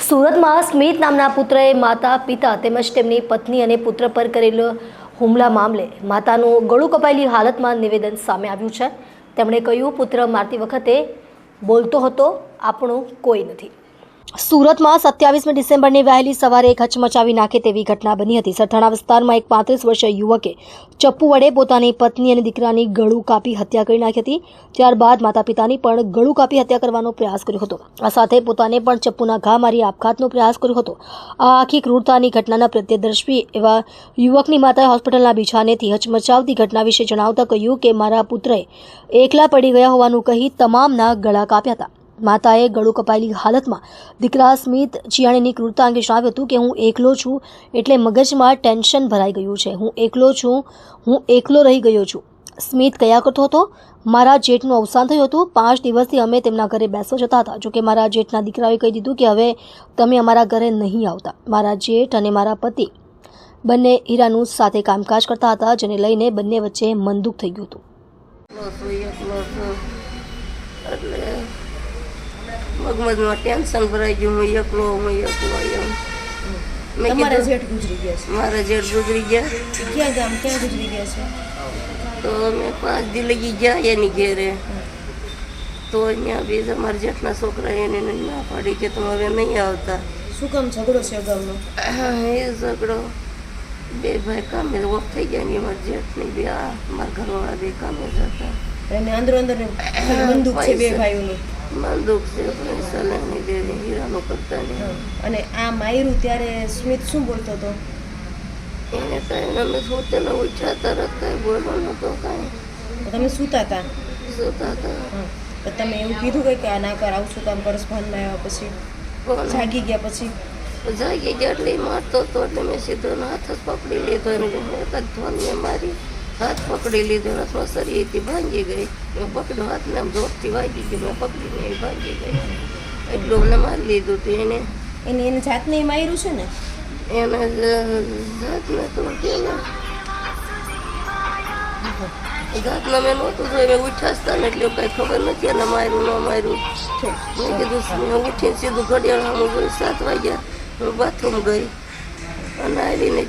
સુરતમાં સ્મિત નામના પુત્રએ માતા પિતા તેમજ તેમની પત્ની અને પુત્ર પર કરેલો હુમલા મામલે માતાનું ગળું કપાયેલી હાલતમાં નિવેદન સામે આવ્યું છે। તેમણે કહ્યું, પુત્ર મારતી વખતે બોલતો હતો, આપણું કોઈ નથી। સુરતમાં 27મી ડિસેમ્બરની વહેલી સવારે એક હચમચાવી નાખે તેવી ઘટના બની હતી। સરથાણા વિસ્તારમાં એક 35 વર્ષીય યુવકે ચપ્પુ વડે પોતાની પત્ની અને દીકરાની ગળું કાપી હત્યા કરી નાખી હતી। ત્યારબાદ માતા પિતાની પણ ગળું કાપી હત્યા કરવાનો પ્રયાસ કર્યો હતો। આ સાથે પોતાને પણ ચપ્પુના ઘા મારી આપઘાતનો પ્રયાસ કર્યો હતો। આ આખી ક્રૂરતાની ઘટનાના પ્રત્યદર્શી એવા યુવકની માતાએ હોસ્પિટલના બિછાનેથી હચમચાવતી ઘટના વિશે જણાવતા કહ્યું કે મારા પુત્રએ એકલા પડી ગયા હોવાનું કહી તમામના ગળા કાપ્યા હતા। માતાએ ગળું કપાયેલી હાલતમાં દીકરા સ્મિત ચિયાણીની ક્રૂરતા અંગે જણાવ્યું હતું કે હું એકલો છું એટલે મગજમાં ટેન્શન ભરાઈ ગયું છે। હું એકલો છું, હું એકલો રહી ગયો છું। સ્મિત કયા કરતો હતો, મારા જેઠનું અવસાન થયું હતું। 5 દિવસથી અમે તેમના ઘરે બેસવા જતા હતા। જોકે મારા જેઠના દીકરાએ કહી દીધું કે હવે તમે અમારા ઘરે નહીં આવતા। મારા જેઠ અને મારા પતિ બંને હીરાનું સાથે કામકાજ કરતા હતા, જેને લઈને બંને વચ્ચે મનદુખ થઈ ગયું હતું। મગજમાં ટેન્શન ભરાઈ ગયું, હું એકલો એમ। તમારા જેઠ ગુજરી ગયા છે? મારા જેઠ ગુજરી ગયા। ક્યાં ગુજરી ગયા છે? તો અમે 5 દી લગી ગયા એની ઘેરે। તો અહીંયા બીજા મારા જેઠના છોકરા એને ના પાડી કે તમે હવે નહીં આવતા। શું કામ ઝઘડો છે અગાઉનો? એ ઝઘડો બે ભાઈ કામે ઓફ થઈ ગયા ને મારા જેઠ ને બે મારા ઘરવાળા બે કામે જતા। એને અંદર બંદૂક છે બે ભાઈઓની? બંદૂક છે, પૈસા લઈને દે હીરાનું કરતા નહીં। અને આ માયરું ત્યારે સ્મિત શું બોલતો હતો? એને કાંઈ અમે સોતેલા ઉઠ્યા તરત કાંઈ બોલવા નહોતો કાંઈ। તમે સૂતા હતા? સૂતા હતા। તમે એવું કીધું કે આ ના કર, આવું શું કામ કરસ? ભાનમાં આવ્યા પછી જાગી ગયા પછી? જાગી ગયા એટલે મારતો હતો એટલે મેં સીધો હાથ જ પકડી લીધો અને એક જ ધોનને મારી હાથ પકડી લીધો, હાથમાં શરીરથી ભાંગી ગઈ। મેં પકડ્યો હાથને આમ જોરથી વાગી ગઈ, મેં પકડીને એ ભાંગી ગઈ। એટલું અમને મારી લીધું હતું એને જાતને માર્યું છે ને? એને જાતને તો પેલા જાતના મેં નહોતું જોયું, મેં ઉઠ્યા હતા ને એટલે કાંઈ ખબર નથી એને માર્યું ન માર્યું। મેં કીધું મેં ઉઠીને સીધું ઘડિયાળ સામું જોયું 7 વાગ્યા। હું બાથરૂમ ગઈ અને આવીને